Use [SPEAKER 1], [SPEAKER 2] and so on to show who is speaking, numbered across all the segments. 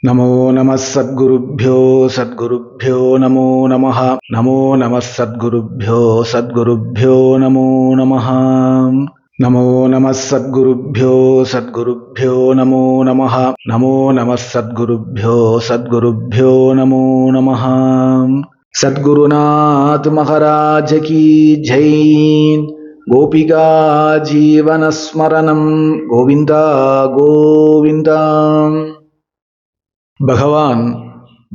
[SPEAKER 1] நமோ நம சத்குருப்யோ சத்குருப்யோ நமோ நமஹ. நமோ நம சத்குருப்யோ சத்குருப்யோ நமோ நமஹ. நமோ நம சத்குருப்யோ சத்குருப்யோ நமோ நமஹ. நமோ நம சத்குருப்யோ சத்குருப்யோ நமோ நமஹ. சத்குருநாத் மகாராஜ கி ஜெய். கோபிகா ஜீவனஸ்மரணம் கோவிந்தா கோவிந்தா. பகவான்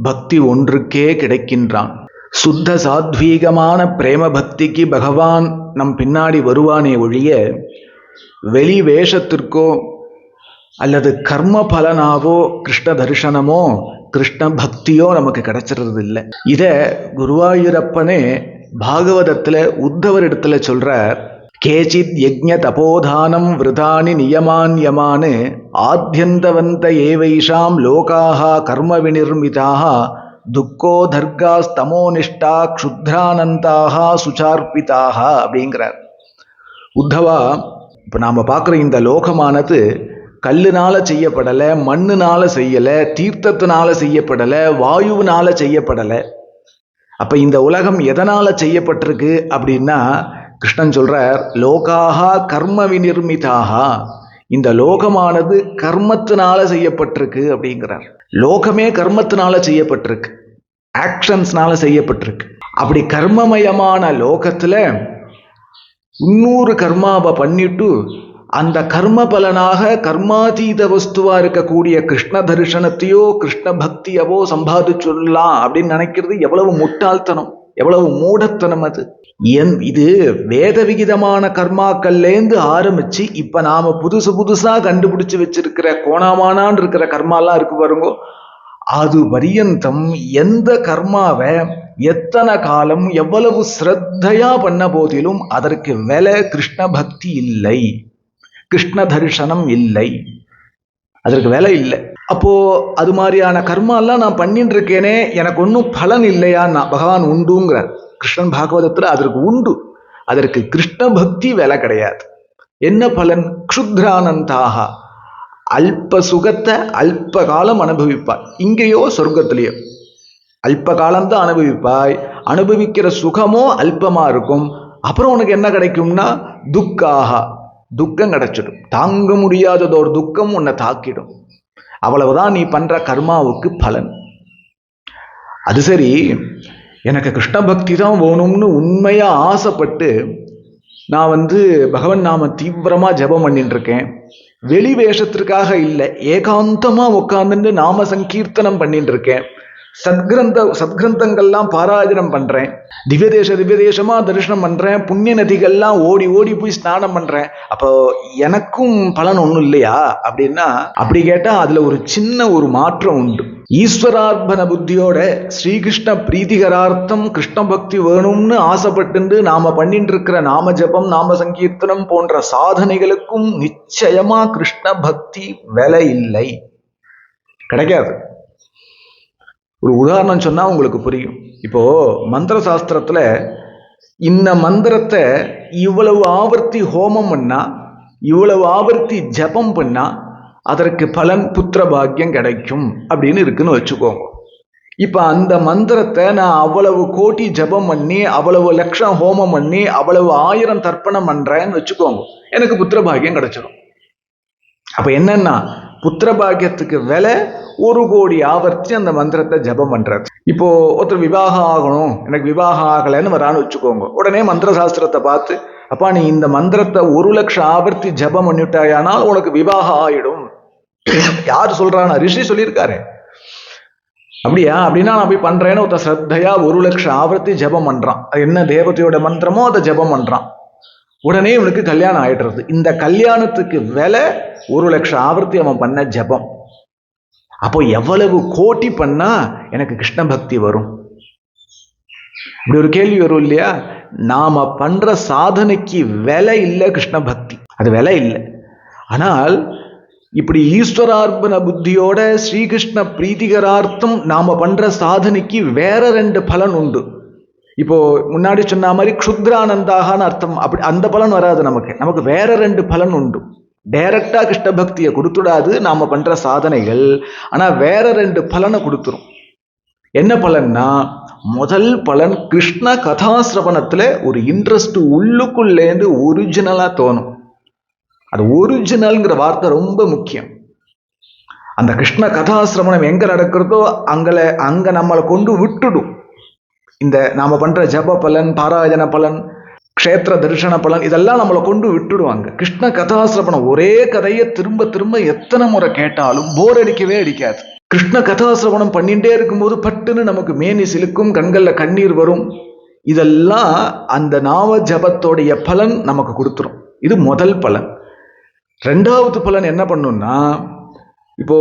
[SPEAKER 1] பக்தி ஒன்றுக்கே கிடைக்கின்றான். சுத்த சாத்வீகமான பிரேம பக்திக்கு பகவான் நம் பின்னாடி வருவானே ஒழிய வெளி வேஷத்திற்கோ அல்லது கர்ம பலனாவோ கிருஷ்ண தரிசனமோ கிருஷ்ண பக்தியோ நமக்கு கிடைச்சிடுறது இல்லை. இத குருவாயூரப்பனே பாகவதத்துல உத்தவர் இடத்துல சொல்றார். கேச்சித் யஜ்ஞ தபோதானம் விருதானி நியமான்யமானு ஆத்யந்தவந்த ஏவைஷாம் லோகாஹ கர்ம விநிர்மிதாக துக்கோ தர்காஸ்தமோனிஷ்டா க்ஷுத்ரானந்தாக சுச்சார்பிதாக அப்படிங்கிறார். உத்தவா, இப்போ நாம் பார்க்குற இந்த லோகமானது கல்லுனால செய்யப்படலை, மண்ணுனால செய்யலை, தீர்த்தத்தினால செய்யப்படலை, வாயுவினால செய்யப்படலை. அப்போ இந்த உலகம் எதனால செய்யப்பட்டிருக்கு அப்படின்னா கிருஷ்ணன் சொல்றார், லோகாஹா கர்ம விநிர்மிதாகா, இந்த லோகமானது கர்மத்தினால செய்யப்பட்டிருக்கு அப்படிங்கிறார். லோகமே கர்மத்தினால செய்யப்பட்டிருக்கு, ஆக்ஷன்ஸ்னால செய்யப்பட்டிருக்கு. அப்படி கர்மமயமான லோகத்துல இன்னொரு கர்மாவை பண்ணிட்டு அந்த கர்ம பலனாக கர்மாதீத வஸ்துவா இருக்கக்கூடிய கிருஷ்ண தரிசனத்தையோ கிருஷ்ண பக்தியவோ சம்பாதிச்சுடலாம் அப்படின்னு நினைக்கிறது எவ்வளவு முட்டாள்தனம், எவ்வளவு மூடத்தனம் அது. இது வேத விகிதமான கர்மாக்கள்லேருந்து ஆரம்பிச்சு இப்ப நாம புதுசா கண்டுபிடிச்சு வச்சிருக்கிற கோணாமானான் இருக்கிற கர்மாலாம் இருக்கு பாருங்க, அது பரியந்தம் எந்த கர்மாவை எத்தனை காலம் எவ்வளவு ஸ்ரத்தையா பண்ண போதிலும் அதற்கு விலை கிருஷ்ண பக்தி இல்லை, கிருஷ்ண தரிசனம் இல்லை, அதற்கு விலை இல்லை. அப்போ அது மாதிரியான கர்மாலாம் நான் பண்ணிட்டு இருக்கேனே, எனக்கு ஒன்றும் பலன் இல்லையான்னா பகவான் உண்டுங்கிறார். கிருஷ்ணன் பாகவதத்துல அதற்கு உண்டு, அதற்கு கிருஷ்ண பக்தி விலை கிடையாது. என்ன பலன்? க்ஷுத்ரானந்தாக, அல்ப சுகத்தை அல்ப காலம் அனுபவிப்பாய். இங்கேயோ சொர்க்கத்திலேயோ அல்ப காலம்தான் அனுபவிப்பாய், அனுபவிக்கிற சுகமோ அல்பமா இருக்கும். அப்புறம் உனக்கு என்ன கிடைக்கும்னா துக்காக, துக்கம் கிடைச்சிடும். தாங்க முடியாததோர் துக்கம் உன்னை தாக்கிடும். அவ்வளவுதான் நீ பண்ற கர்மாவுக்கு பலன். அது சரி, எனக்கு கிருஷ்ண பக்தி தான் வேணும்னு உண்மையா ஆசைப்பட்டு நான் பகவன் நாம தீவிரமா ஜபம் பண்ணிட்டு இருக்கேன். வெளி வேஷத்திற்காக இல்லை, ஏகாந்தமா உட்கார்ந்து நாம சங்கீர்த்தனம் பண்ணிட்டு இருக்கேன். சத்கிரந்தங்கள்லாம் பாராயணம் பண்றேன், திவ்யதேசமா தரிசனம் பண்றேன், புண்ணிய நதிகள்லாம் ஓடி ஓடி போய் ஸ்நானம் பண்றேன். அப்போ எனக்கும் பலன் ஒன்றும் இல்லையா அப்படின்னா, அப்படி கேட்டா அதுல ஒரு சின்ன ஒரு மாற்றம் உண்டு. ஈஸ்வரார்ப்பண புத்தியோட ஸ்ரீகிருஷ்ண பிரீதிகரார்த்தம் கிருஷ்ண பக்தி வேணும்னு ஆசைப்பட்டு நாம பண்ணிட்டு இருக்கிற நாம ஜபம் நாம சங்கீர்த்தனம் போன்ற சாதனைகளுக்கும் நிச்சயமா கிருஷ்ண பக்தி விலை இல்லை, கிடைக்காது. ஒரு உதாரணம் சொன்னா உங்களுக்கு புரியும். இப்போ மந்திர சாஸ்திரத்துல இந்த மந்திரத்தை இவ்வளவு ஆவர்த்தி ஹோமம் பண்ணா, இவ்வளவு ஆவர்த்தி ஜபம் பண்ணா அதற்கு பலன் புத்திர பாக்கியம் கிடைக்கும் அப்படின்னு இருக்குன்னு வச்சுக்கோங்க. இப்ப அந்த மந்திரத்தை நான் அவ்வளவு கோடி ஜபம் பண்ணி அவ்வளவு லட்சம் ஹோமம் பண்ணி அவ்வளவு 1000 தர்ப்பணம் பண்றேன்னு வச்சுக்கோங்க, எனக்கு புத்திர பாக்கியம் கிடைச்சிடும். அப்ப என்னன்னா புத்திர பாக்கியத்துக்கு விலை 1 கோடி ஆவர்த்தி அந்த மந்திரத்தை ஜபம் பண்றது. இப்போ ஒருத்தர் விவாகம் ஆகணும், எனக்கு விவாகம் ஆகலைன்னு வரான்னு வச்சுக்கோங்க. உடனே மந்திர சாஸ்திரத்தை பார்த்து, அப்பா நீ இந்த மந்திரத்தை 1 லட்சம் ஆவர்த்தி ஜபம் பண்ணிட்டாயானால் உனக்கு விவாகம் ஆயிடும். யார் சொல்றானா? ரிஷி சொல்லியிருக்காரு. அப்படியா? அப்படின்னா நான் போய் பண்றேன்னு ஒருத்தர் ஸ்ரத்தையா 1 லட்சம் ஆவர்த்தி ஜபம் பண்றான். அது என்ன தேவதையோட மந்திரமோ அதை ஜபம் பண்றான். உடனே இவனுக்கு கல்யாணம் ஆயிடுறது. இந்த கல்யாணத்துக்கு விலை 1 லட்சம் ஆவர்த்தி அவன் பண்ண ஜபம். அப்போ எவ்வளவு கோட்டி பண்ணா எனக்கு கிருஷ்ண பக்தி வரும்? இப்படி ஒரு கேள்வி வரும் இல்லையா? நாம பண்ற சாதனைக்கு விலை இல்லை கிருஷ்ண பக்தி, அது விலை இல்லை. ஆனால் இப்படி ஈஸ்வரார்ப்பண புத்தியோட ஸ்ரீகிருஷ்ண பிரீதிகரார்த்தம் நாம பண்ற சாதனைக்கு வேற 2 பலன் உண்டு. இப்போ முன்னாடி சொன்ன மாதிரி க்ஷுத்ரானந்தாகனு அர்த்தம், அப்படி அந்த பலன் வராது நமக்கு. நமக்கு வேற 2 பலன் உண்டு. டைரக்டா கிருஷ்ண பக்தியை கொடுத்துடாது நாம பண்ற சாதனைகள். ஆனா வேற 2 பலனை கொடுத்துரும். என்ன பலன்னா, முதல் பலன் கிருஷ்ண கதாசிரவணத்துல ஒரு இன்ட்ரெஸ்ட் உள்ளுக்குள்ளேந்து ஒரிஜினலா தோணும். அது ஒரிஜினல்ங்கிற வார்த்தை ரொம்ப முக்கியம். அந்த கிருஷ்ண கதாசிரவணம் எங்க நடக்கிறதோ அங்க நம்மளை கொண்டு விட்டுடும். இந்த நாம பண்ற ஜப பலன், பாராயண பலன், க்ஷேத்திர தரிசன பலன், இதெல்லாம் நம்மளை கொண்டு விட்டுடுவாங்க. கிருஷ்ண கதாசிரவணம் ஒரே கதையை திரும்ப திரும்ப எத்தனை முறை கேட்டாலும் போர் அடிக்கவே அடிக்காது. கிருஷ்ண கதாசிரவணம் பண்ணிட்டே இருக்கும்போது பட்டுன்னு நமக்கு மேனி சிலுக்கும், கண்கள்ல கண்ணீர் வரும். இதெல்லாம் அந்த நாம ஜபத்தோடைய பலன் நமக்கு கொடுத்துரும். இது முதல் பலன். 2வது பலன் என்ன பண்ணும்னா, இப்போ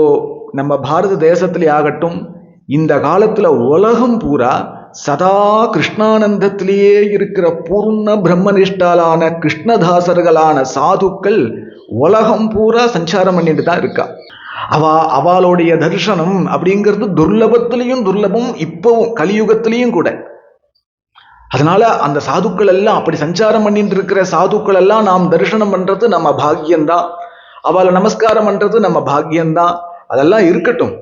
[SPEAKER 1] நம்ம பாரத தேசத்திலே ஆகட்டும், இந்த காலத்துல உலகம் பூரா சதா கிருஷ்ணானந்தத்திலேயே இருக்கிற பூர்ண பிரம்மனிஷ்டாலான கிருஷ்ணதாசர்களான சாதுக்கள் உலகம் பூரா சஞ்சாரம் பண்ணிட்டு தான் இருக்கா. அவளுடைய தரிசனம் அப்படிங்கிறது துர்லபத்திலையும் துர்லபம், இப்பவும் கலியுகத்திலையும் கூட. அதனால அந்த சாதுக்கள் எல்லாம், அப்படி சஞ்சாரம் பண்ணிட்டு இருக்கிற சாதுக்கள் எல்லாம் நாம் தரிசனம் பண்றது நம்ம பாக்கியம்தான், அவளை நமஸ்காரம் பண்றது நம்ம பாக்கியம்தான். அதெல்லாம் இருக்கட்டும்.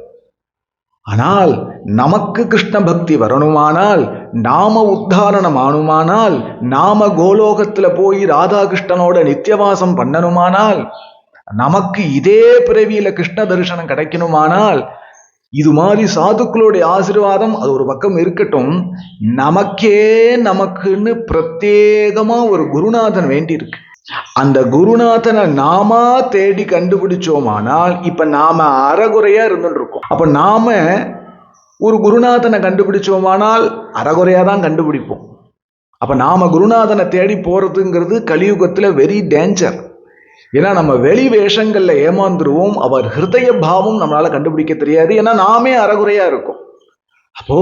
[SPEAKER 1] ஆனால் நமக்கு கிருஷ்ண பக்தி வரணுமானால், நாம உத்தாரணம் ஆனுமானால், நாம கோலோகத்துல போய் ராதாகிருஷ்ணனோட நித்தியவாசம் பண்ணணுமானால், நமக்கு இதே பிறவியில கிருஷ்ண தரிசனம் கிடைக்கணுமானால், இது மாதிரி சாதுக்களுடைய ஆசீர்வாதம் அது ஒரு பக்கம் இருக்கட்டும், நமக்குன்னு பிரத்யேகமா ஒரு குருநாதன் வேண்டி இருக்கு. அந்த குருநாதனை நாம தேடி கண்டுபிடிச்சோமானால், இப்ப நாம அறகுறையா இருந்துட்டு இருக்கோம். அப்ப நாம ஒரு குருநாதனை கண்டுபிடிச்சோமானால் அறகுறையா தான் கண்டுபிடிப்போம். அப்ப நாம குருநாதனை தேடி போறதுங்கிறது கலியுகத்துல வெரி டேஞ்சர். ஏன்னா நம்ம வெளி வேஷங்கள்ல ஏமாந்துருவோம். அவர் ஹிருதய பாவம் நம்மளால கண்டுபிடிக்க தெரியாது. ஏன்னா நாமே அறகுறையா இருக்கோம். அப்போ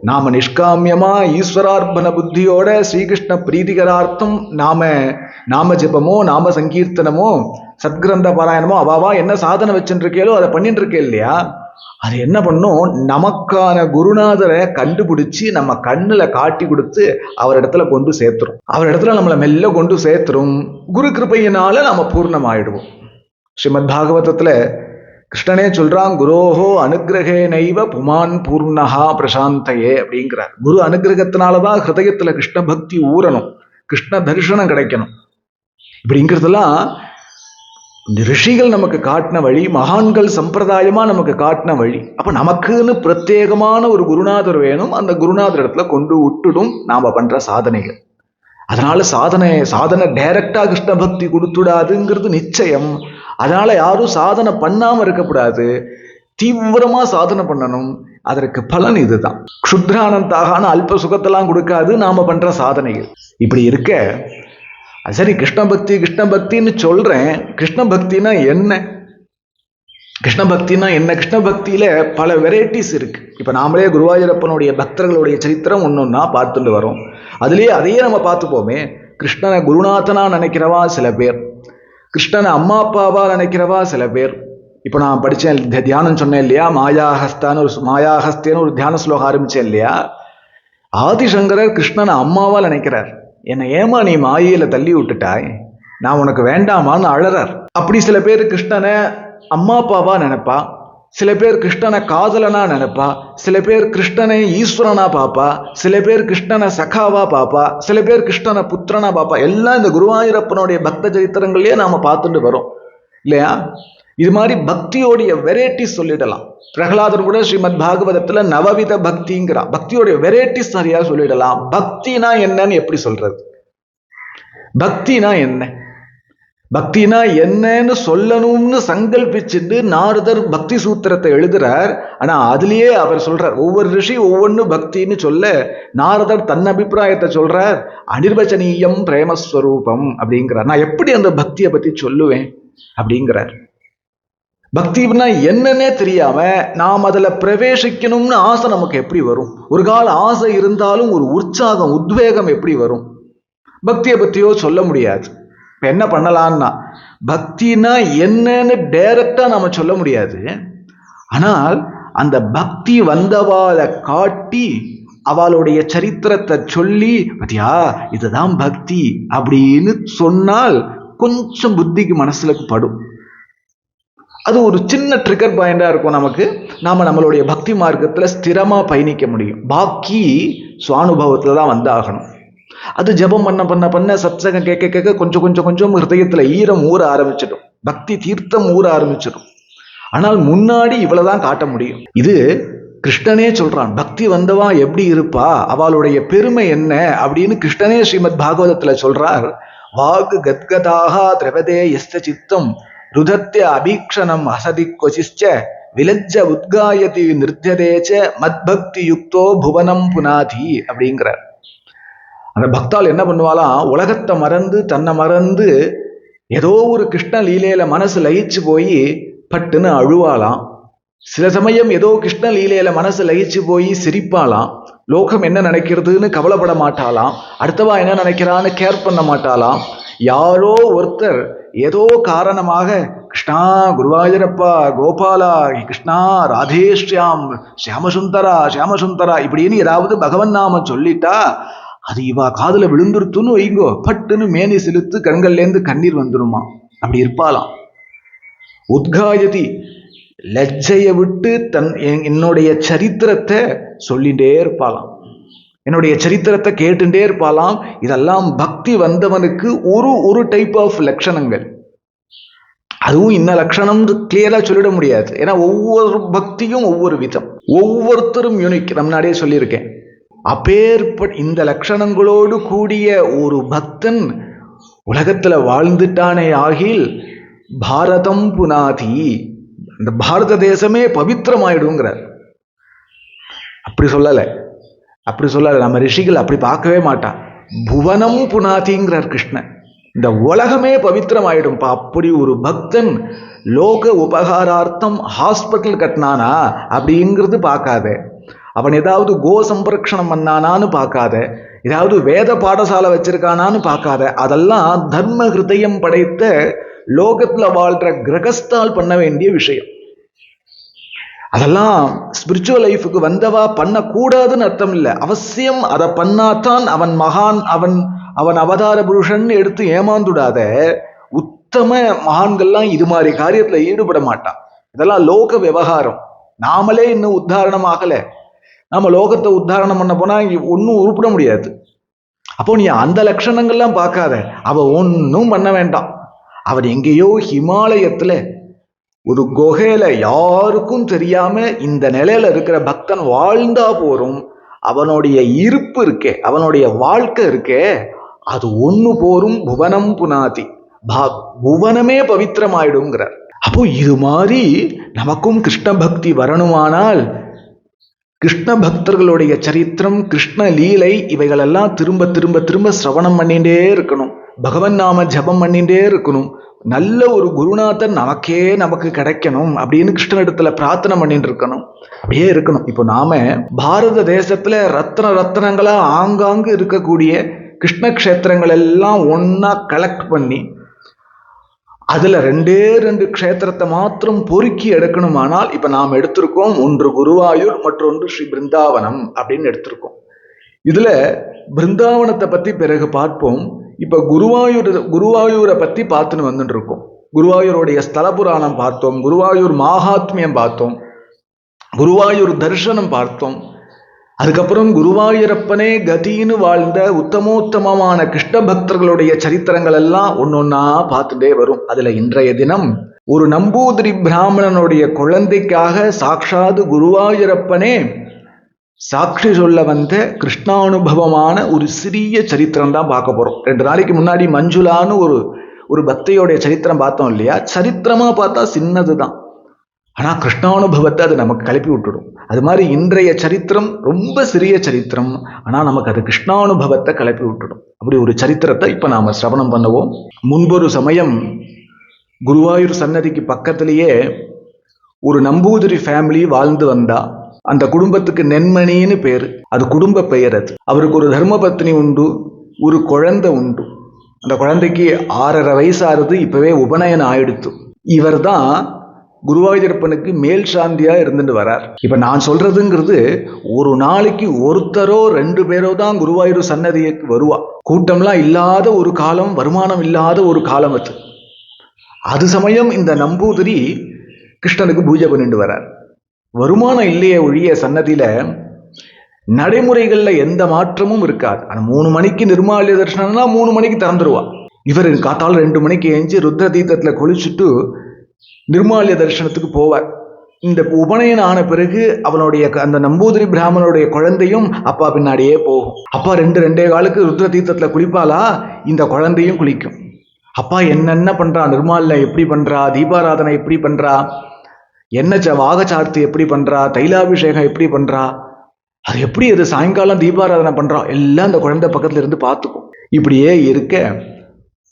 [SPEAKER 1] நாம நிஷ்காமியமா ஈஸ்வரார்ப்பண புத்தியோட ஸ்ரீகிருஷ்ண பிரீதிகரார்த்தம் நாம ஜபமோ, நாம சங்கீர்த்தனமோ, சத்கிரந்த பாராயணமோ, அவாவா என்ன சாதனை வச்சுட்டு இருக்கேளோ அதை பண்ணிட்டு இருக்கே இல்லையா, அது என்ன பண்ணும், நமக்கான குருநாதரை கண்டுபிடிச்சு நம்ம கண்ணுல காட்டி கொடுத்து அவரிடத்துல கொண்டு சேர்த்துரும். அவரிடத்துல நம்மளை மெல்ல கொண்டு சேர்த்துரும். குரு கிருபையினால நம்ம பூர்ணமாயிடுவோம். ஸ்ரீமத் பாகவதத்துல கிருஷ்ணனே சொல்றான், குரோஹோ அனுகிரகே நைவ புமான் பூர்ணஹா பிரசாந்தையே அப்படிங்கிறார். குரு அனுகிரகத்தினாலதான் ஹிருதயத்துல கிருஷ்ண பக்தி ஊறணும், கிருஷ்ண தரிசனம் கிடைக்கணும். இப்படிங்கிறதெல்லாம் ரிஷிகள் நமக்கு காட்டின வழி, மகான்கள் சம்பிரதாயமா நமக்கு காட்டின வழி. அப்ப நமக்குன்னு பிரத்யேகமான ஒரு குருநாதர் வேணும். அந்த குருநாதர் இடத்துல கொண்டு விட்டுடும் நாம பண்ற சாதனைகள். அதனால சாதனை டைரக்டா கிருஷ்ண பக்தி கொடுத்துடாதுங்கிறது நிச்சயம். அதனால யாரும் சாதனை பண்ணாம இருக்கக்கூடாது, தீவிரமா சாதனை பண்ணணும். அதற்கு பலன் இதுதான். க்ஷுத்ரானந்தாகான அல்ப சுகத்தெல்லாம் கொடுக்காது நாம பண்ற சாதனைகள். இப்படி இருக்க, சரி கிருஷ்ண பக்தின்னு சொல்றேன். கிருஷ்ண பக்தினா என்ன? கிருஷ்ண பக்தியில பல வெரைட்டிஸ் இருக்கு. இப்ப நாமளே குருவாயூரப்பனுடைய பக்தர்களுடைய சரித்திரம் ஒன்னொன்னா பார்த்துட்டு வரோம். அதையே நம்ம பார்த்துப்போமே. கிருஷ்ணனை குருநாதனா நினைக்கிறவா சில பேர், கிருஷ்ணனை அம்மா அப்பாவா நினைக்கிறவா சில பேர். இப்ப நான் படிச்சேன், தியானம் சொன்னேன் இல்லையா, மாயாஹஸ்தேன்னு ஒரு தியான ஸ்லோகம் ஆரம்பிச்சேன் இல்லையா. ஆதிசங்கரர் கிருஷ்ணனை அம்மாவா நினைக்கிறார். என்னை ஏமா நீ மாயையில தள்ளி விட்டுட்டாய், நான் உனக்கு வேண்டாமான்னு அழறார். அப்படி சில பேர் கிருஷ்ணனை அம்மா அப்பாவா நினைப்பா, சில பேர் கிருஷ்ணனை காதலனா நினைப்பா, சில பேர் கிருஷ்ணனை ஈஸ்வரனா பாப்பா, சில பேர் கிருஷ்ணனை சகாவா பாப்பா, சில பேர் கிருஷ்ணனை புத்திரனா பாப்பா. எல்லாம் இந்த குருவாயூரப்பனுடைய பக்த சரித்திரங்களையே நாம பார்த்துட்டு வரோம் இல்லையா. இது மாதிரி பக்தியோடைய வெரைட்டிஸ் சொல்லிடலாம். பிரகலாதர் கூட ஸ்ரீமத் பாகவதத்துல நவவித பக்திங்கிறா. பக்தியோடைய வெரைட்டிஸ் சரியா சொல்லிடலாம். பக்தினா என்னன்னு எப்படி சொல்றது? பக்தினா என்னன்னு சொல்லணும்னு சங்கல்பிச்சுட்டு நாரதர் பக்தி சூத்திரத்தை எழுதுறார். ஆனா அதுலயே அவர் சொல்றார், ஒவ்வொரு ரிஷி ஒவ்வொன்னு பக்தின்னு சொல்ல, நாரதர் தன் அபிப்பிராயத்தை சொல்றார். அனிர்வச்சனீயம் பிரேமஸ்வரூபம் அப்படிங்கிறார். நான் எப்படி அந்த பக்தியை பத்தி சொல்லுவேன் அப்படிங்கிறார். பக்தினா என்னன்னே தெரியாம நாம் அதுல பிரவேசிக்கணும்னு ஆசை நமக்கு எப்படி வரும்? ஒரு கால ஆசை இருந்தாலும் ஒரு உற்சாகம், உத்வேகம் எப்படி வரும்? பக்தியை பத்தியோ சொல்ல முடியாது. இப்ப என்ன பண்ணலான்னா, பக்தினா என்னன்னு டைரக்டா நாம சொல்ல முடியாது. ஆனால் அந்த பக்தி வந்தவாளை காட்டி அவளுடைய சரித்திரத்தை சொல்லி, பத்தியா இதுதான் பக்தி அப்படின்னு சொன்னால் கொஞ்சம் புத்திக்கு மனசுல படும். அது ஒரு சின்ன ட்ரிகர் பாயிண்டா இருக்கும் நமக்கு. நாம நம்மளுடைய பக்தி மார்க்கத்துல ஸ்திரமா பயணிக்க முடியும். பாக்கி சுவானுபவத்துல தான் வந்தாகணும். அது ஜபம் பண்ண பண்ண பண்ண சத்சங்கம் கேட்க கேட்க கொஞ்சம் கொஞ்சம் கொஞ்சம் ஹிருதயத்துல ஈரம் ஊற ஆரம்பிச்சிடும், பக்தி தீர்த்தம் ஊற ஆரம்பிச்சிடும். ஆனால் முன்னாடி இவ்வளவுதான் காட்ட முடியும். இது கிருஷ்ணனே சொல்றான். பக்தி வந்தவா எப்படி இருப்பா, அவளுடைய பெருமை என்ன அப்படின்னு கிருஷ்ணனே ஸ்ரீமத் பாகவதத்துல சொல்றார். வாக்கு கத்கதாக திரவதே எஸ்த சித்தம் ருதத்ய அபீக்ஷணம் அசதி கொசிச்ச விலஜ்ஜ உத்காயதி நிருத்தியதேச்ச மத்பக்தி யுக்தோ புவனம் புனாதி அப்படிங்கிறார். அந்த பக்தால் என்ன பண்ணுவாலாம், உலகத்தை மறந்து தன்னை மறந்து ஏதோ ஒரு கிருஷ்ண லீலையில மனசு லயிச்சு போய் பட்டுன்னு அழுவாலாம். சில சமயம் ஏதோ கிருஷ்ண லீலையில மனசு லயிச்சு போய் சிரிப்பாலாம். லோகம் என்ன நினைக்கிறதுன்னு கவலைப்பட மாட்டாலாம். அடுத்தவா என்ன நினைக்கிறான்னு கேர் பண்ண மாட்டாலாம். யாரோ ஒருத்தர் ஏதோ காரணமாக கிருஷ்ணா குருவாயூரப்பா கோபாலா கிருஷ்ணா ராதேஷ்யாம் சியாமசுந்தரா சியாமசுந்தரா இப்படின்னு ஏதாவது பகவன் நாம சொல்லிட்டா அது இவா காதுல விழுந்துருத்துன்னு வைங்கோ, பட்டுன்னு மேனி செலுத்து கண்கள்லேருந்து கண்ணீர் வந்துருமா. அப்படி இருப்பாளாம். உத்காயதி லஜ்ஜையை விட்டு என்னுடைய சரித்திரத்தை சொல்லிட்டே இருப்பாளாம், என்னுடைய சரித்திரத்தை கேட்டுட்டே இருப்பாளாம். இதெல்லாம் பக்தி வந்தவனுக்கு ஒரு டைப் ஆஃப் லட்சணங்கள். அதுவும் இந்த லட்சணம் கிளியரா சொல்லிட முடியாது. ஏன்னா ஒவ்வொரு பக்தியும் ஒவ்வொரு விதம், ஒவ்வொருத்தரும் யூனிக். நம்ம முன்னாடியே சொல்லியிருக்கேன். அப்பேற்பட்ட இந்த லட்சணங்களோடு கூடிய ஒரு பக்தன் உலகத்துல வாழ்ந்துட்டானே ஆகில் பாரதம் புனாதி, இந்த பாரத தேசமே பவித்திரமாயிடுங்கிறார். அப்படி சொல்லல நம்ம ரிஷிகள் அப்படி பார்க்கவே மாட்டான். புவனம் புனாதிங்கிறார் கிருஷ்ணன். இந்த உலகமே பவித்திரமாயிடும்பா. அப்படி ஒரு பக்தன் லோக உபகாரார்த்தம் ஹாஸ்பிட்டல் கட்டினானா அப்படிங்கிறது பார்க்காத, அவன் ஏதாவது கோ சம்பரக்ஷணம் பண்ணானான்னு பார்க்காத, ஏதாவது வேத பாடசாலை வச்சிருக்கானான்னு பார்க்காத, அதெல்லாம் தர்ம ஹிருதயம் படைத்த லோகத்துல வாழ்ற கிரகஸ்தால் பண்ண வேண்டிய விஷயம். அதெல்லாம் ஸ்பிரிச்சுவல் லைஃபுக்கு வந்தவா பண்ணக்கூடாதுன்னு அர்த்தம் இல்லை. அவசியம் அதை பண்ணாதான் அவன் மகான், அவன் அவதார புருஷன் எடுத்து ஏமாந்துடாத. உத்தம மகான்கள்லாம் இது மாதிரி காரியத்துல ஈடுபட மாட்டான். இதெல்லாம் லோக விவகாரம். நாமளே இன்னும் உத்தாரணம் ஆகல. நாம லோகத்தை உத்தாரணம் பண்ண போனா ஒன்னும் உருப்பிட முடியாது. அப்போ நீ அந்த லட்சணங்கள்லாம் பார்க்காத. அவ ஒன்னும் பண்ண வேண்டாம். அவன் எங்கேயோ ஹிமாலயத்துல ஒரு குகையில யாருக்கும் தெரியாம இந்த நிலையில இருக்கிற பக்தன் வாழ்ந்தா போரும். அவனுடைய இருப்பு இருக்கே, அவனுடைய வாழ்க்கை இருக்கே, அது ஒண்ணு போரும். புவனம் புனாதி, புவனமே பவித்திரமாயிடுங்கிறார். அப்போ இது மாதிரி நமக்கும் கிருஷ்ண பக்தி வரணுமானால் கிருஷ்ண பக்தர்களுடைய சரித்திரம், கிருஷ்ண லீலை இவைகளெல்லாம் திரும்ப திரும்ப திரும்ப சிரவணம் பண்ணிட்டே இருக்கணும். பகவன் நாம ஜபம் பண்ணிட்டே இருக்கணும். நல்ல ஒரு குருநாதன் நமக்கு கிடைக்கணும் அப்படின்னு கிருஷ்ணனிடத்துல பிரார்த்தனை பண்ணிட்டு இருக்கணும். அப்படியே இருக்கணும். இப்போ நாம பாரத தேசத்துல ரத்னங்களா ஆங்காங்கு இருக்கக்கூடிய கிருஷ்ண கஷேத்திரங்கள் எல்லாம் ஒன்னா கலெக்ட் பண்ணி அதுல 2 க்ஷேத்திரத்தை மாத்திரம் பொறுக்கி எடுக்கணுமானால் இப்ப நாம் எடுத்திருக்கோம், ஒன்று குருவாயூர், மற்றொன்று ஸ்ரீ பிருந்தாவனம் அப்படின்னு எடுத்திருக்கோம். இதுல பிருந்தாவனத்தை பத்தி பிறகு பார்ப்போம். இப்ப குருவாயூரை பத்தி பார்த்துன்னு வந்துட்டு இருக்கோம். குருவாயூருடைய ஸ்தல புராணம் பார்த்தோம், குருவாயூர் மகாத்மியம் பார்த்தோம், குருவாயூர் தரிசனம் பார்த்தோம். அதுக்கப்புறம் குருவாயூரப்பனே கதின்னு வாழ்ந்த உத்தமோத்தமமான கிருஷ்ண பக்தர்களுடைய சரித்திரங்கள் எல்லாம் ஒன்னொன்னா பார்த்துட்டே வரும். அதுல இன்றைய தினம் ஒரு நம்பூதிரி பிராமணனுடைய குழந்தைக்காக சாட்சாது குருவாயூரப்பனே சாட்சி சொல்ல வந்த கிருஷ்ணானுபவமான ஒரு சிறிய சரித்திரம் தான் பார்க்க போறோம். 2 நாளைக்கு முன்னாடி மஞ்சுளான்னு ஒரு பக்தையோடைய சரித்திரம் பார்த்தோம் இல்லையா? சரித்திரமா பார்த்தா சின்னதுதான், ஆனா கிருஷ்ணானுபவத்தை அது நமக்கு கிளப்பி விட்டுடும். அது மாதிரி இன்றைய சரித்திரம் ரொம்ப சிறிய சரித்திரம், ஆனா நமக்கு அது கிருஷ்ணானுபவத்தை கிளப்பி விட்டுடும். அப்படி ஒரு சரித்திரத்தை இப்ப நாம சிரவணம் பண்ணுவோம். முன்பொரு சமயம் குருவாயூர் சன்னதிக்கு பக்கத்திலேயே ஒரு நம்பூதிரி ஃபேமிலி வாழ்ந்து வந்தா. அந்த குடும்பத்துக்கு நென்மணின்னு பேரு, அது குடும்ப பெயர். அது அவருக்கு ஒரு தர்மபத்னி உண்டு, ஒரு குழந்தை உண்டு. அந்த குழந்தைக்கு 6.5 வயசாகிறது, இப்பவே உபநயனம் ஆயிடுத்து. இவர் தான் குருவாயூரப்பனுக்கு மேல் சாந்தியா இருந்துட்டு வரார். இப்ப நான் சொல்றதுங்கிறது ஒரு நாளைக்கு ஒருத்தரோ 2 பேரோ தான் குருவாயூர் சன்னதிக்கு வருவா. கூட்டம்லாம் இல்லாத ஒரு காலம், வருமானம் இல்லாத ஒரு காலம் அது. அது சமயம் இந்த நம்பூதிரி கிருஷ்ணனுக்கு பூஜை பண்ணிட்டு வர்றார். வருமானம் இல்லையே ஒழிய சன்னதியில நடைமுறைகள்ல எந்த மாற்றமும் இருக்காது. ஆனா 3 மணிக்கு நிர்மால்ய தரிசனம்னா 3 மணிக்கு திறந்துருவா. இவர் காத்தால 2 மணிக்கு எழுந்து ருத்ர தீர்த்தத்துல குளிச்சுட்டு நிர்மால்ய தரிசனத்துக்கு போவார். இந்த உபநயனம் ஆன பிறகு அவனுடைய அந்த நம்பூதிரி பிராமணனுடைய குழந்தையும் அப்பா பின்னாடியே போகும். அப்பா 2 காலுக்கு ருத்ர தீர்த்தத்துல குளிப்பாளா, இந்த குழந்தையும் குளிக்கும். அப்பா என்னென்ன பண்றா, நிர்மால்யம் எப்படி பண்றா, தீபாராதனை எப்படி பண்றா, என்ன வாகச்சார்த்தி எப்படி பண்றா, தைலாபிஷேகம் எப்படி பண்றா, அது எப்படி அது சாயங்காலம் தீபாராதனை பண்றா, எல்லாம் அந்த குழந்தை பக்கத்துல இருந்து பார்த்துக்கும். இப்படியே இருக்க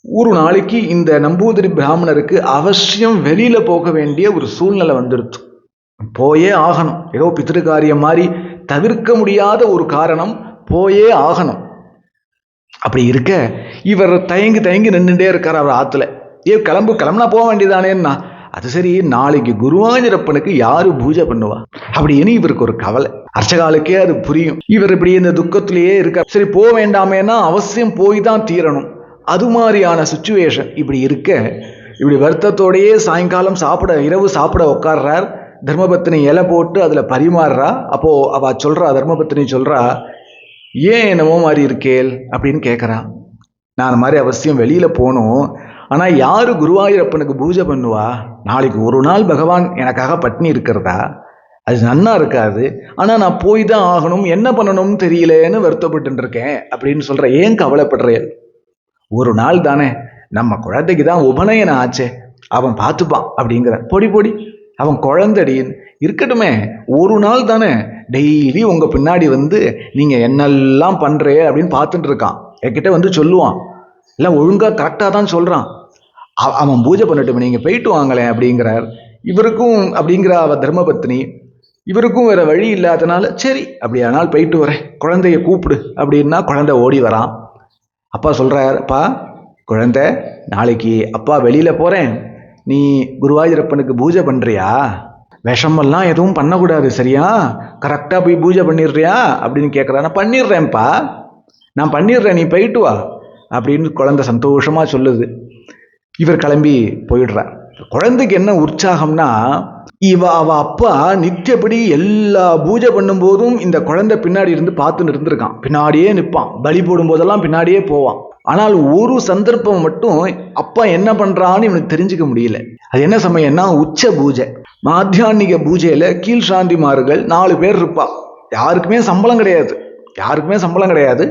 [SPEAKER 1] ஒரு நாளைக்கு இந்த நம்பூதிரி பிராமணருக்கு அவசியம் வெளியில போக வேண்டிய ஒரு சூழ்நிலை வந்துடுச்சு. போயே ஆகணும். ஏதோ பித்திருக்காரியம் மாதிரி தவிர்க்க முடியாத ஒரு காரணம், போயே ஆகணும். அப்படி இருக்க இவர் தயங்கி நின்றுட்டே இருக்கார் அவர் ஆத்துல. கிளம்புனா போக வேண்டியதானேன்னா, அது சரி நாளைக்கு குருவாயூரப்பனுக்கு யாரு பூஜை பண்ணுவா அப்படின்னு இவருக்கு ஒரு கவலை. அர்ச்சகாலுக்கே அது புரியும். இவர் இப்படி இந்த துக்கத்திலேயே இருக்க. சரி போக வேண்டாமேனா அவசியம் போய் தான் தீரணும். அது மாதிரியான சுச்சுவேஷன். இப்படி இருக்க இப்படி வருத்தத்தோடையே சாயங்காலம் இரவு சாப்பிட உட்கார்றார். தர்மபத்தினி இலை போட்டு அதுல பரிமாறுறா. அப்போ அவ சொல்றா, தர்மபத்தினி சொல்றா, ஏன் என்னமோ மாதிரி இருக்கேள் அப்படின்னு கேட்குறா. நான் அந்த மாதிரி அவசியம் வெளியில போகணும், ஆனா யாரு குருவாயூரப்பனுக்கு பூஜை பண்ணுவா, நாளைக்கு ஒரு நாள் பகவான் எனக்காக பட்னி இருக்கிறதா, அது நன்னா இருக்காது, ஆனா நான் போய் தான் ஆகணும், என்ன பண்ணணும்னு தெரியலன்னு வருத்தப்பட்டு இருக்கேன் அப்படின்னு சொல்ற. ஏன் கவலைப்படுறேன், ஒரு நாள் தானே, நம்ம குழந்தைக்கு தான் உபநயனம் ஆச்சே, அவன் பார்த்துப்பான் அப்படிங்கிற. பொடி அவன் குழந்தடின்னு இருக்கட்டுமே, ஒரு நாள் தானே, டெய்லி உங்க பின்னாடி வந்து நீங்க என்னெல்லாம் பண்றே அப்படின்னு பார்த்துட்டு இருக்கான். என்கிட்ட வந்து சொல்லுவான், எல்லாம் ஒழுங்கா கரெக்டா தான் சொல்றான், அவன் பூஜை பண்ணட்டும், நீங்க போயிட்டு வாங்களேன் அப்படிங்கிறார். இவருக்கும் அப்படிங்கிற அவ தர்மபத்னி, இவருக்கும் வேற வழி இல்லாதனால சரி அப்படியானால் போயிட்டு வரேன், குழந்தைய கூப்பிடு அப்படின்னா குழந்தை ஓடி வரான். அப்பா சொல்றார், அப்பா குழந்தை நாளைக்கு அப்பா வெளியில போறேன், நீ குருவாயூரப்பனுக்கு பூஜை பண்றியா, விஷமெல்லாம் எதுவும் பண்ணக்கூடாது சரியா, கரெக்டா போய் பூஜை பண்ணிடுறியா அப்படின்னு கேட்குறா. நான் பண்ணிடுறேன்ப்பா, நான் பண்ணிடுறேன், நீ போயிட்டு வா அப்படின்னு குழந்தை சந்தோஷமா சொல்லுது. இவர் கிளம்பி போயிடுறார். குழந்தைக்கு என்ன உற்சாகம்னா, அவ அப்பா நித்தியப்படி எல்லா பூஜை பண்ணும் போதும் இந்த குழந்தை பின்னாடி இருந்து பார்த்துன்னு இருந்திருக்கான். பின்னாடியே நிற்பான், பலி போடும் போதெல்லாம் பின்னாடியே போவான். ஆனால் ஒரு சந்தர்ப்பம் மட்டும் அப்பா என்ன பண்றான்னு இவனுக்கு தெரிஞ்சுக்க முடியல. அது என்ன சமயம்னா உச்ச பூஜை, மாத்தியானிக பூஜையில கீழ் சாந்திமார்கள் 4 பேர் இருப்பா. யாருக்குமே சம்பளம் கிடையாது,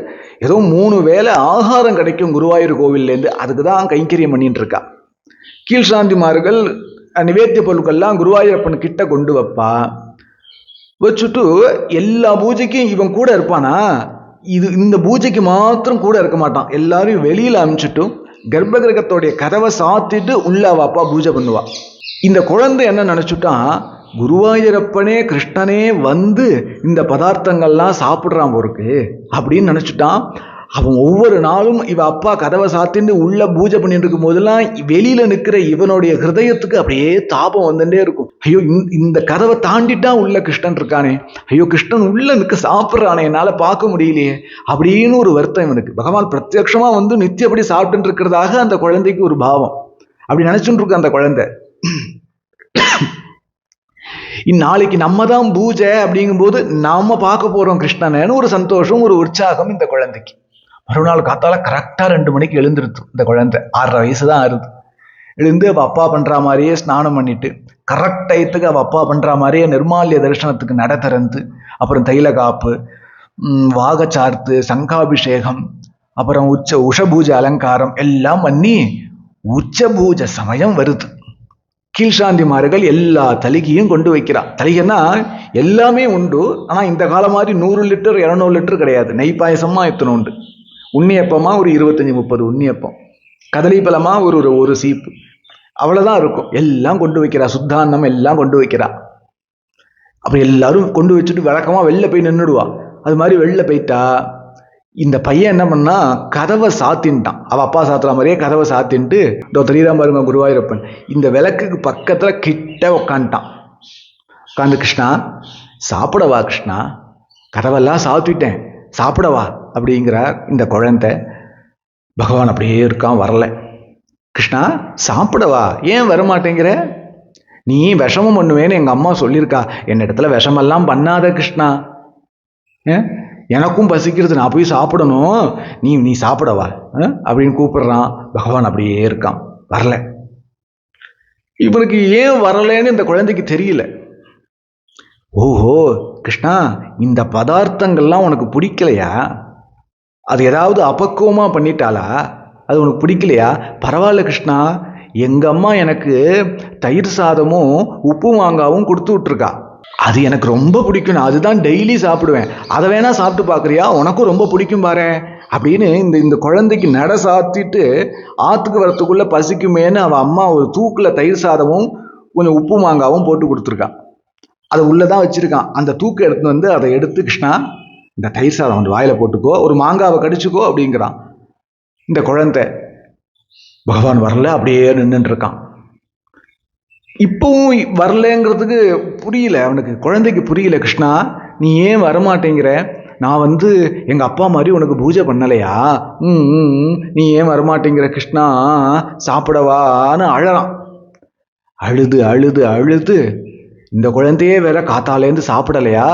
[SPEAKER 1] ஏதோ 3 வேளை ஆகாரம் கிடைக்கும் குருவாயூர் கோவில்லேருந்து, அதுக்கு தான் கைங்கரியம் பண்ணிட்டு இருக்கா. கீழ் சாந்திமார்கள் நிவேத்திய பொருட்கள்லாம் குருவாயூரப்பன் கிட்ட கொண்டு வைப்பா. வச்சுட்டு எல்லா பூஜைக்கும் இவன் கூட இருப்பானா, இந்த பூஜைக்கு மாத்திரம் கூட இருக்க மாட்டான். எல்லாரும் வெளியில அனுப்பிச்சுட்டும் கர்ப்பகிரகத்தோடைய கதவை சாத்திட்டு உள்ள அவ அப்பா பூஜை பண்ணுவா. இந்த குழந்தை என்ன நினைச்சுட்டான், குருவாயூரப்பனே கிருஷ்ணனே வந்து இந்த பதார்த்தங்கள்லாம் சாப்பிடுறான் போருக்கு அப்படின்னு நினைச்சுட்டான். அவன் ஒவ்வொரு நாளும் இவ அப்பா கதவை சாத்திட்டு உள்ள பூஜை பண்ணிட்டு இருக்கும் போதெல்லாம் வெளியில நிற்கிற இவனுடைய ஹிருதயத்துக்கு அப்படியே தாபம் வந்துட்டே இருக்கும். ஐயோ இந்த கதவை தாண்டிட்டா உள்ள கிருஷ்ணன் இருக்கானே, ஐயோ கிருஷ்ணன் உள்ள நிற்க சாப்பிட்றானே, என்னால பார்க்க முடியலையே அப்படின்னு ஒரு வருத்தம் இவனுக்கு. பகவான் பிரத்யட்சமா வந்து நித்தியப்படி சாப்பிட்டு இருக்கிறதாக அந்த குழந்தைக்கு ஒரு பாவம். அப்படி நினைச்சுட்டு இருக்கு அந்த குழந்தை. இந்நாளைக்கு நம்ம தான் பூஜை அப்படிங்கும் போது நாம பார்க்க போறோம் கிருஷ்ணனு ஒரு சந்தோஷம், ஒரு உற்சாகம் இந்த குழந்தைக்கு. மறுநாள் காத்தால கரெக்டா 2 மணிக்கு எழுந்திருத்து இந்த குழந்தை. 6.5 வயசு தான் ஆறுது. எழுந்து அவ அப்பா பண்ற மாதிரியே ஸ்நானம் பண்ணிட்டு கரெக்ட் டயத்துக்கு அவ அப்பா பண்ற மாதிரியே நிர்மால்ய தரிசனத்துக்கு நட திறந்து, அப்புறம் தைல காப்பு, வாகச்சார்த்து, சங்காபிஷேகம், அப்புறம் உஷபூஜை அலங்காரம் எல்லாம் பண்ணி உச்ச பூஜை சமயம் வருது. கீழ்சாந்திமார்கள் எல்லா தலிகையும் கொண்டு வைக்கிறா. தலிகைன்னா எல்லாமே உண்டு, ஆனா இந்த காலம் மாதிரி 100 லிட்டர் 200 லிட்டர் கிடையாது. நெய் பாயசமா எத்தனை உண்டு, உண்ணியப்பமா ஒரு 25-30 உண்ணியப்பம், கதலி பழமா ஒரு சீப்பு, அவ்வளவுதான் இருக்கும். எல்லாம் கொண்டு வைக்கிறா, சுத்தான்னம் எல்லாம் கொண்டு வைக்கிறா. அப்ப எல்லாரும் கொண்டு வச்சுட்டு வழக்கமா வெளில போய் நின்றுடுவா. அது மாதிரி வெளில போயிட்டா இந்த பையன் என்ன பண்ணா, கதவை சாத்தின்ட்டான். அவ அப்பா சாத்துற மாதிரியே கதவை சாத்தின்ட்டு, இதோ தெரியுதான் பாருங்க குருவாயூரப்பன், இந்த விளக்குக்கு பக்கத்துல கிட்ட உக்காந்துட்டான். உட்காந்து, கிருஷ்ணா சாப்பிடவா, கிருஷ்ணா கதவெல்லாம் சாத்திட்டேன் சாப்பிடவா அப்படிங்கிறார் இந்த குழந்தை. பகவான் அப்படியே இருக்கான், வரல. கிருஷ்ணா சாப்பிடவா, ஏன் வரமாட்டேங்கிற, நீ விஷமம் பண்ணுவேன்னு எங்க அம்மா சொல்லியிருக்கா. என்னிடத்துல விஷமெல்லாம் பண்ணாத கிருஷ்ணா. எனக்கும் பசிக்கிறது, நான் போய் சாப்பிடணும், நீ சாப்பிடவா அப்படின்னு கூப்பிடுறான். பகவான் அப்படியே இருக்கான், வரல. இவனுக்கு ஏன் வரலன்னு இந்த குழந்தைக்கு தெரியல. ஓஹோ கிருஷ்ணா, இந்த பதார்த்தங்கள்லாம் உனக்கு பிடிக்கலையா? அது ஏதாவது அபக்குவமா பண்ணிட்டாளா? அது உனக்கு பிடிக்கலையா? பரவாயில்ல கிருஷ்ணா, எங்க அம்மா எனக்கு தயிர் சாதமும் உப்பு மாங்காவும் கொடுத்து விட்டுருக்கா. அது எனக்கு ரொம்ப பிடிக்கும், நான் அதுதான் டெய்லி சாப்பிடுவேன். அதை வேணா சாப்பிட்டு பார்க்குறியா? உனக்கும் ரொம்ப பிடிக்கும் பாரு அப்படின்னு இந்த குழந்தைக்கு நட சாத்திட்டு ஆற்றுக்கு வரத்துக்குள்ள பசிக்குமேன்னு அவள் அம்மா ஒரு தூக்கில் தயிர் சாதமும் கொஞ்சம் உப்பு மாங்காவும் போட்டு கொடுத்துருக்கான். அதை உள்ளதான் வச்சிருக்கான். அந்த தூக்கு எடுத்து வந்து அதை எடுத்து, கிருஷ்ணா இந்த தயிர் சாதம் வந்து வாயில போட்டுக்கோ, ஒரு மாங்காவை கடிச்சுக்கோ அப்படிங்கிறான். இந்த குழந்தை பகவான் வரல, அப்படியே நின்றுட்டு இருக்கான். இப்பவும் வரலங்கிறதுக்கு புரியல அவனுக்கு, குழந்தைக்கு புரியல. கிருஷ்ணா நீ ஏன் வரமாட்டேங்கிற? நான் வந்து எங்க அப்பா மாதிரி உனக்கு பூஜை பண்ணலையா? நீ ஏன் வரமாட்டேங்கிற கிருஷ்ணா, சாப்பிடவான்னு அழறான். அழுது அழுது அழுது, இந்த குழந்தையே வேற காத்தாலேருந்து சாப்பிடலையா,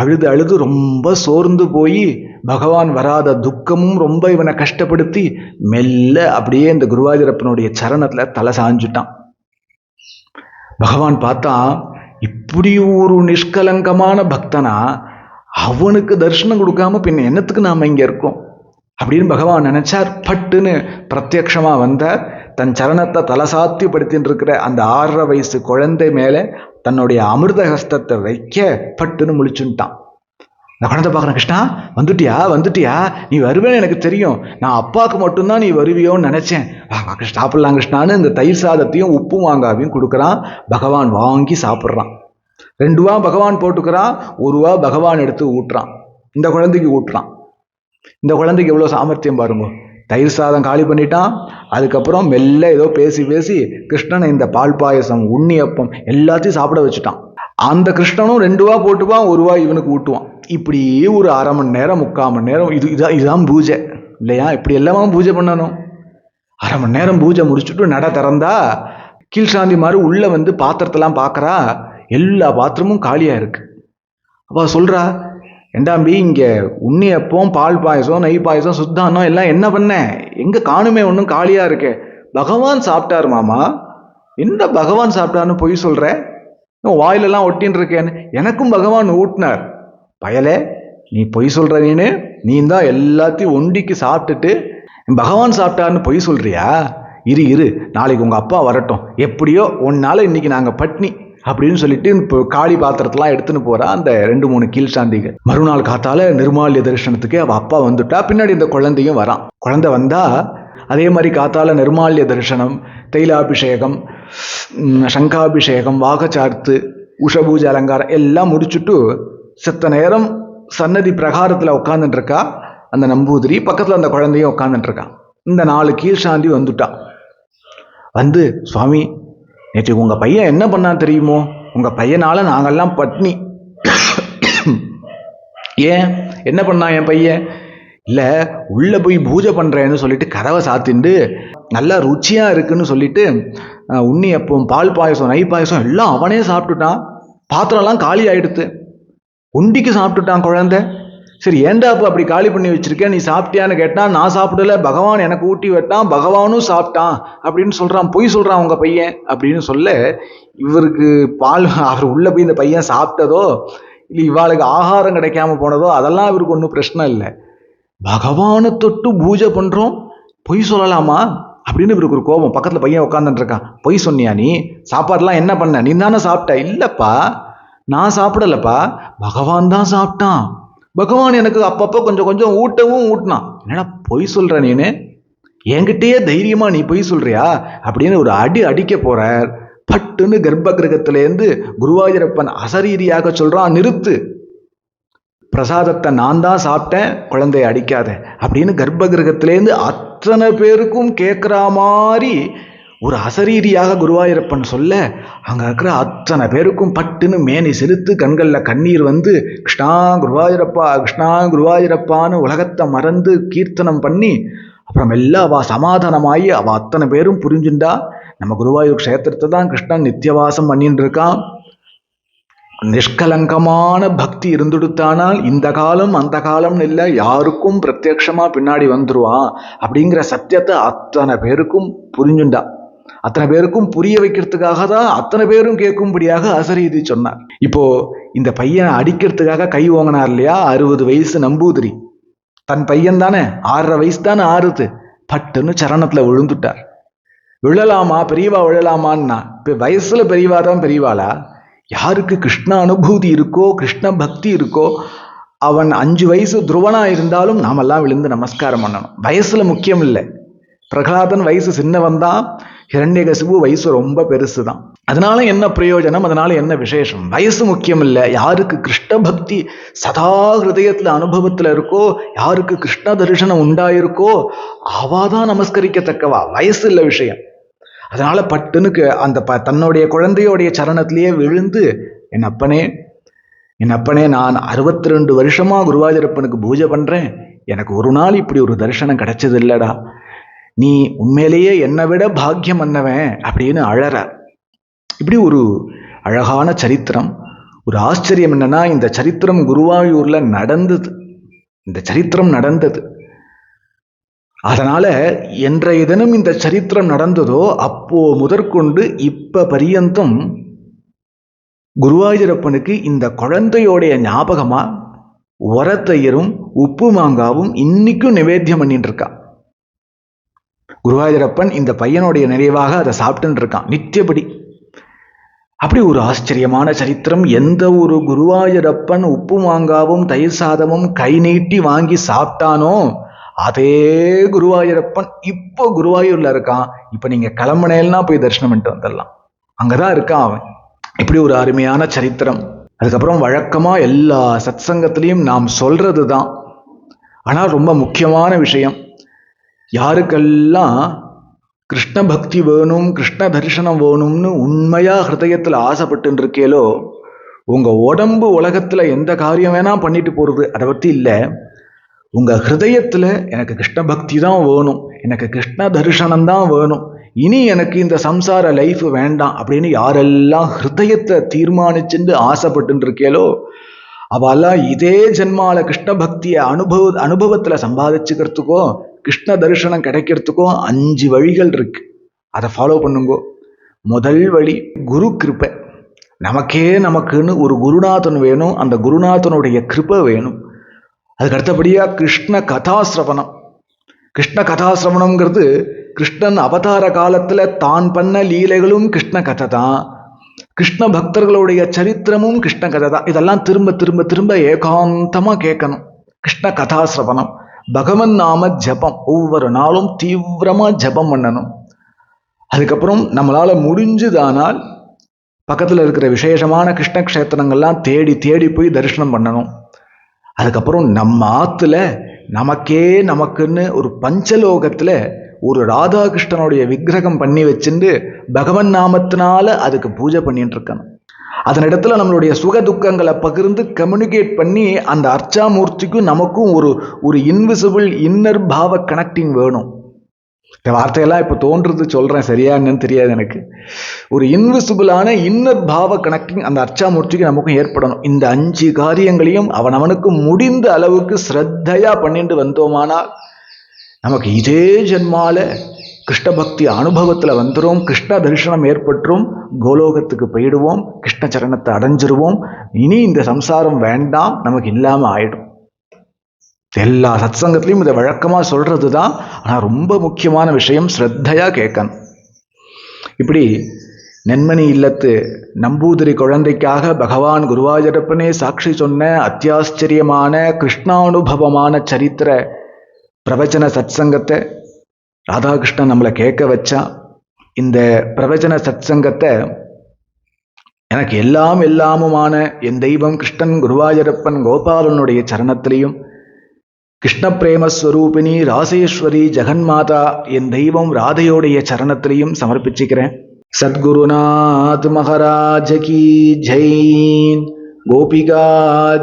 [SPEAKER 1] அழுது அழுது ரொம்ப சோர்ந்து போய் பகவான் வராத துக்கமும் ரொம்ப இவனை கஷ்டப்படுத்தி மெல்ல அப்படியே இந்த குருவாயூரப்பனுடைய சரணத்துல தலை சாஞ்சுட்டான். பகவான் பார்த்தா, இப்படி ஒரு நிஷ்கலங்கமான பக்தனா அவனுக்கு தரிசனம் கொடுக்காம பின்ன என்னத்துக்கு நாம இங்க இருக்கோம் அப்படின்னு பகவான் நினைச்சார். பட்டுன்னு பிரத்யக்ஷமா வந்தார். தன் சரணத்தை தலசாத்தி படுத்தின்னு இருக்கிற அந்த 6.5 வயசு குழந்தை மேல தன்னுடைய அமிர்த ஹஸ்தத்தை வைக்க பட்டுன்னு முழிச்சுட்டான். இந்த குழந்தை பார்க்குறேன், கிருஷ்ணா வந்துட்டியா வந்துட்டியா, நீ வருவேன்னு எனக்கு தெரியும், நான் அப்பாவுக்கு மட்டும்தான் நீ வருவியோன்னு நினைச்சேன், சாப்பிடலாம் கிருஷ்ணான்னு இந்த தயிர் சாதத்தையும் உப்பு மாங்காவையும் கொடுக்குறான். பகவான் வாங்கி சாப்பிட்றான். 2 ரூபா பகவான் போட்டுக்கிறான், 1 ரூபா பகவான் எடுத்து ஊட்டுறான். இந்த குழந்தைக்கு ஊட்டுறான். இந்த குழந்தைக்கு எவ்வளோ சாமர்த்தியம் பாருங்க. தயிர் சாதம் காலி பண்ணிட்டான். அதுக்கப்புறம் மெல்ல ஏதோ பேசி பேசி கிருஷ்ணனை இந்த பால் பாயசம் உண்ணியப்பம் எல்லாத்தையும் சாப்பிட வச்சுட்டான். அந்த கிருஷ்ணனும் 2 ரூபா போட்டுப்பான், 1 ரூபா இவனுக்கு ஊட்டுவான். இப்படி ஒரு 1/2 மணி நேரம் 3/4 மணி நேரம் இதுதான் பூஜை இல்லையா? இப்படி எல்லாமே பூஜை பண்ணணும். 1/2 மணி நேரம் பூஜை முடிச்சுட்டு நட திறந்தா கீழ்சாந்தி மாதிரி உள்ள வந்து பாத்திரத்தெல்லாம் பார்க்கறா. எல்லா பாத்திரமும் காலியா இருக்கு. அப்ப சொல்றா, எண்டாம்பி இங்க உண்ணியப்பம் பால் பாயசம் நெய் பாயசம் சுத்தானம் எல்லாம் என்ன பண்ண, எங்க காணுமே, ஒன்றும் காலியா இருக்கு. பகவான் சாப்பிட்டாரு மாமா. என்ன பகவான் சாப்பிட்டான்னு பொய் சொல்ற? வாயிலெல்லாம் ஒட்டின்னு இருக்கேன்னு. எனக்கும் பகவான் ஊட்டினார். பயலே, நீ பொய் சொல்ற, நீ தான் எல்லாத்தையும் ஒண்டிக்கு சாப்பிட்டுட்டு பகவான் சாப்பிட்டாருன்னு பொய் சொல்றியா? இரு நாளைக்கு உங்க அப்பா வரட்டும், எப்படியோ ஒன்னால இன்னைக்கு நாங்க பட்னி அப்படின்னு சொல்லிட்டு இப்போ காளி பாத்திரத்தெல்லாம் எடுத்துன்னு போறா அந்த 2-3 கீழ்சாந்திகள். மறுநாள் காத்தால நிர்மால்ய தரிசனத்துக்கு அவ அப்பா வந்துட்டா. பின்னாடி இந்த குழந்தையும் வரான். குழந்தை வந்தா அதே மாதிரி காத்தால நிர்மால்ய தரிசனம், தைலாபிஷேகம், சங்காபிஷேகம், வாகச்சார்த்து, உஷபூஜை அலங்காரம் எல்லாம் முடிச்சுட்டு செத்த நேரம் சன்னதி பிரகாரத்தில் உட்காந்துட்டு இருக்கா அந்த நம்பூதிரி. பக்கத்தில் அந்த குழந்தையும் உட்காந்துட்டு இருக்கான். இந்த 4 கீழ்சாந்தி வந்துட்டான். வந்து, சுவாமி நேற்று உங்க பையன் என்ன பண்ணான்னு தெரியுமோ? உங்க பையனால நாங்கெல்லாம் பட்னி. ஏன், என்ன பண்ணா என் பையன்? இல்லை, உள்ள போய் பூஜை பண்றேன்னு சொல்லிட்டு கதவை சாத்திண்டு நல்லா ருச்சியா இருக்குன்னு சொல்லிட்டு உண்ணியப்பம் பால் பாயசம் நெய் பாயசம் எல்லாம் அவனே சாப்பிட்டுட்டான். பாத்திரம்லாம் காலி ஆயிடுத்து. உண்டிக்கு சாப்பிட்டுட்டான் குழந்தை. சரி, ஏண்டா இப்போ அப்படி காலி பண்ணி வச்சிருக்கேன், நீ சாப்பிட்டியான்னு கேட்டான். நான் சாப்பிடல, பகவான் எனக்கு ஊட்டி விட்டான், பகவானும் சாப்பிட்டான் அப்படின்னு சொல்றான். பொய் சொல்றான் உங்க பையன் அப்படின்னு சொல்ல, இவருக்கு பால் அவர் உள்ள போய் இந்த பையன் சாப்பிட்டதோ இல்லை இவாளுக்கு ஆகாரம் கிடைக்காம போனதோ அதெல்லாம் இவருக்கு ஒன்றும் பிரச்சனை இல்லை. பகவானை தொட்டு பூஜை பண்றோம், பொய் சொல்லலாமா அப்படின்னு இவருக்கு ஒரு கோபம். பக்கத்துல பையன் உட்காந்துட்டு இருக்கான். பொய் சொன்னியா நீ? சாப்பாடுலாம் என்ன பண்ண? நீ தானே சாப்பிட்ட? இல்லப்பா, நான் சாப்பிடலப்பா, பகவான் தான் சாப்பிட்டான். பகவான் எனக்கு அப்பப்போ கொஞ்சம் கொஞ்சம் ஊட்டவும் ஊட்டினான். என்னடா பொய் சொல்ற நீனு? என்கிட்டயே தைரியமா நீ பொய் சொல்றியா அப்படின்னு ஒரு அடிக்க போறார். பட்டுன்னு கர்ப்ப கிரகத்திலேருந்து குருவாயூரப்பன் அசரீரியாக சொல்றான், நிறுத்து, பிரசாதத்தை நான் தான் சாப்பிட்டேன், குழந்தைய அடிக்காத அப்படின்னு கர்ப்ப கிரகத்திலேருந்து அத்தனை பேருக்கும் கேட்குற மாதிரி ஒரு அசரீரியாக குருவாயூரப்பன் சொல்ல, அங்கே இருக்கிற அத்தனை பேருக்கும் பட்டுன்னு மேனி செலுத்து, கண்களில் கண்ணீர் வந்து, கிருஷ்ணா குருவாயூரப்பா கிருஷ்ணா குருவாயூரப்பான்னு உலகத்தை மறந்து கீர்த்தனம் பண்ணி அப்புறம் எல்லாம் அவள் சமாதானமாகி அவள் அத்தனை பேரும் புரிஞ்சுண்டா. நம்ம குருவாயூர் க்ஷேத்திரத்தை தான் கிருஷ்ணன் நித்தியவாசம் பண்ணிட்டு இருக்கான். நிஷ்கலங்கமான பக்தி இருந்துடுத்தானால் இந்த காலம் அந்த காலம்னு இல்லை, யாருக்கும் பிரத்யக்ஷமா பின்னாடி வந்துருவான் அப்படிங்கிற சத்தியத்தை அத்தனை பேருக்கும் புரிஞ்சுண்டா. அத்தனை பேருக்கும் புரிய வைக்கிறதுக்காக தான் அத்தனை பேரும் கேட்கும்படியாக அசரீதி சொன்னார். இப்போ இந்த பையனை அடிக்கிறதுக்காக கை ஓங்கினார் இல்லையா, 60 வயசு நம்பூதிரி. தன் பையன் தானே, 6.5 வயசு தானே ஆறுது. பட்டுன்னு சரணத்துல விழுந்துட்டார். விழலாமா பெரியவா விழலாமான்னா, இப்போ வயசுல பெரியவா தான் பெரியவாளா? யாருக்கு கிருஷ்ண அனுபூதி இருக்கோ, கிருஷ்ண பக்தி இருக்கோ, அவன் 5 வயசு துருவனா இருந்தாலும் நாமெல்லாம் விழுந்து நமஸ்காரம் பண்ணணும். வயசுல முக்கியம் இல்லை. பிரகலாதன் வயசு சின்னவன் தான், ஹிரண்யகசிபு வயசு ரொம்ப பெருசு தான். அதனால என்ன பிரயோஜனம், அதனால என்ன விசேஷம்? வயசு முக்கியம் இல்லை. யாருக்கு கிருஷ்ண பக்தி சதா ஹிருதயத்துல அனுபவத்துல இருக்கோ, யாருக்கு கிருஷ்ண தரிசனம் உண்டாயிருக்கோ, அவாதான் நமஸ்கரிக்கத்தக்கவா. வயசு இல்லை விஷயம். அதனால பட்டுனுக்கு அந்த தன்னுடைய குழந்தையோடைய சரணத்திலேயே விழுந்து, என் அப்பனே நான் 62 வருஷமா குருவாயூரப்பனுக்கு பூஜை பண்றேன், எனக்கு ஒரு நாள் இப்படி ஒரு தரிசனம் கிடைச்சது இல்லடா, நீ உண்மையிலேயே என்னை விட பாக்கியம் பண்ணவன் அப்படின்னு அழறார். இப்படி ஒரு அழகான சரித்திரம். ஒரு ஆச்சரியம் என்னன்னா, இந்த சரித்திரம் குருவாயூர்ல நடந்தது. இந்த சரித்திரம் நடந்தது. அதனால என்றைய தினம் இந்த சரித்திரம் நடந்ததோ அப்போ முதற்கொண்டு இப்ப பரியந்தம் குருவாயூரப்பனுக்கு இந்த குழந்தையோடைய ஞாபகமா உரத்தயிரும் உப்பு மாங்காவும் இன்னைக்கும் நிவேத்தியம் பண்ணிட்டு இருக்கா. குருவாயூரப்பன் இந்த பையனுடைய நிறைவாக அதை சாப்பிட்டுன்னு இருக்கான் நித்தியபடி. அப்படி ஒரு ஆச்சரியமான சரித்திரம். எந்த ஒரு குருவாயூரப்பன் உப்பு மாங்காவும் தயிர் சாதமும் கை நீட்டி வாங்கி சாப்பிட்டானோ அதே குருவாயூரப்பன் இப்போ குருவாயூர்ல இருக்கான். இப்ப நீங்க கிளம்புனேன்னா போய் தரிசனம் பண்ணிட்டு வந்துடலாம், அங்கதான் இருக்கான் அவன். இப்படி ஒரு அருமையான சரித்திரம். அதுக்கப்புறம் வழக்கமா எல்லா சத்சங்கத்திலையும் நாம் சொல்றது தான், ஆனா ரொம்ப முக்கியமான விஷயம், யாருக்கெல்லாம் கிருஷ்ண பக்தி வேணும், கிருஷ்ண தரிசனம் வேணும்னு உண்மையா ஹிருதயத்துல ஆசைப்பட்டு இருக்கேலோ, உங்க உடம்பு உலகத்துல எந்த காரியம் வேணா பண்ணிட்டு போறது அதை பத்தி இல்லை. உங்க ஹிருதயத்துல எனக்கு கிருஷ்ண பக்தி தான் வேணும், எனக்கு கிருஷ்ண தரிசனம் தான் வேணும், இனி எனக்கு இந்த சம்சார லைஃப் வேண்டாம் அப்படின்னு யாரெல்லாம் ஹிருதயத்தை தீர்மானிச்சுட்டு ஆசைப்பட்டு இருக்கேலோ, அவெல்லாம் இதே ஜென்மால கிருஷ்ண பக்தியை அனுபவத்துல சம்பாதிச்சுக்கிறதுக்கோ கிருஷ்ண தரிசனம் கிடைக்கிறதுக்கோ 5 வழிகள் இருக்கு. அதை ஃபாலோ பண்ணுங்கோ. முதல் வழி குரு கிருபை. நமக்குன்னு ஒரு குருநாதன் வேணும், அந்த குருநாதனுடைய கிருபை வேணும். அதுக்கு அடுத்தபடியா கிருஷ்ண கதாசிரவணம். கிருஷ்ண கதாசிரவணம்ங்கிறது கிருஷ்ணன் அவதார காலத்துல தான் பண்ண லீலைகளும் கிருஷ்ண கதை தான், கிருஷ்ண பக்தர்களுடைய சரித்திரமும் கிருஷ்ண கதை தான். இதெல்லாம் திரும்ப திரும்ப திரும்ப ஏகாந்தமா கேட்கணும். கிருஷ்ண கதாசிரவணம். பகவன் நாம ஜபம், ஒவ்வொரு நாளும் தீவிரமா ஜபம் பண்ணணும். அதுக்கப்புறம் நம்மளால முடிஞ்சுதானால் பக்கத்துல இருக்கிற விசேஷமான கிருஷ்ண கஷேத்திரங்கள்லாம் தேடி தேடி போய் தரிசனம் பண்ணணும். அதுக்கப்புறம் நம்ம ஆத்துல நமக்குன்னு ஒரு பஞ்சலோகத்துல ஒரு ராதாகிருஷ்ணனுடைய விக்கிரகம் பண்ணி வச்சுட்டு பகவன் நாமத்தினால அதுக்கு பூஜை பண்ணிட்டு இருக்கணும். அதனிடத்துல நம்மளுடைய சுக துக்கங்களை பகிர்ந்து கம்யூனிகேட் பண்ணி அந்த அர்ச்சாமூர்த்திக்கும் நமக்கும் ஒரு இன்விசிபிள் இன்னர் பாவ கனெக்டிங் வேணும். இந்த வார்த்தையெல்லாம் இப்போ தோன்றது சொல்றேன், சரியா என்னன்னு தெரியாது எனக்கு. ஒரு இன்விசிபிளான இன்னர் பாவ கனெக்டிங் அந்த அர்ச்சாமூர்த்திக்கு நமக்கும் ஏற்படணும். இந்த 5 காரியங்களையும் அவனுக்கு முடிந்த அளவுக்கு ஸ்ரத்தையா பண்ணிட்டு வந்தோமானால் நமக்கு இதே ஜென்மால கிருஷ்ண பக்தி அனுபவத்துல வந்துடும், கிருஷ்ண தரிசனம் ஏற்பட்டுரும், கோலோகத்துக்கு போயிடுவோம், கிருஷ்ண சரணத்தை அடைஞ்சிருவோம். இனி இந்த சம்சாரம் வேண்டாம், நமக்கு இல்லாம ஆயிடும். எல்லா சத்சங்கத்திலையும் இதை வழக்கமா சொல்றதுதான், ஆனா ரொம்ப முக்கியமான விஷயம் ஸ்ரத்தையா கேட்கணும். இப்படி நென்மணி இல்லத்து நம்பூதிரி குழந்தைக்காக பகவான் குருவாயூரப்பனே சாட்சி சொன்ன அத்தியாச்சரியமான கிருஷ்ணானுபவமான சரித்திர பிரவச்சன சத்சங்கத்தை ராதாகிருஷ்ணன் நம்மளை கேட்க வச்சா. இந்த பிரவச்சன சத்சங்கத்தை எனக்கு எல்லாமுமான என் தெய்வம் கிருஷ்ணன் குருவாயூரப்பன் கோபாலனுடைய சரணத்திலையும், கிருஷ்ண பிரேமஸ்வரூபிணி ராசேஸ்வரி ஜெகன்மாதா என் தெய்வம் ராதையோடைய சரணத்திலையும் சமர்ப்பிச்சுக்கிறேன். சத்குருநாத் மகாராஜ கி ஜெய். கோபிகா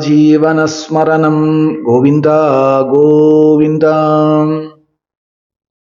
[SPEAKER 1] ஜீவனஸ்மரணம் கோவிந்தா கோவிந்தா.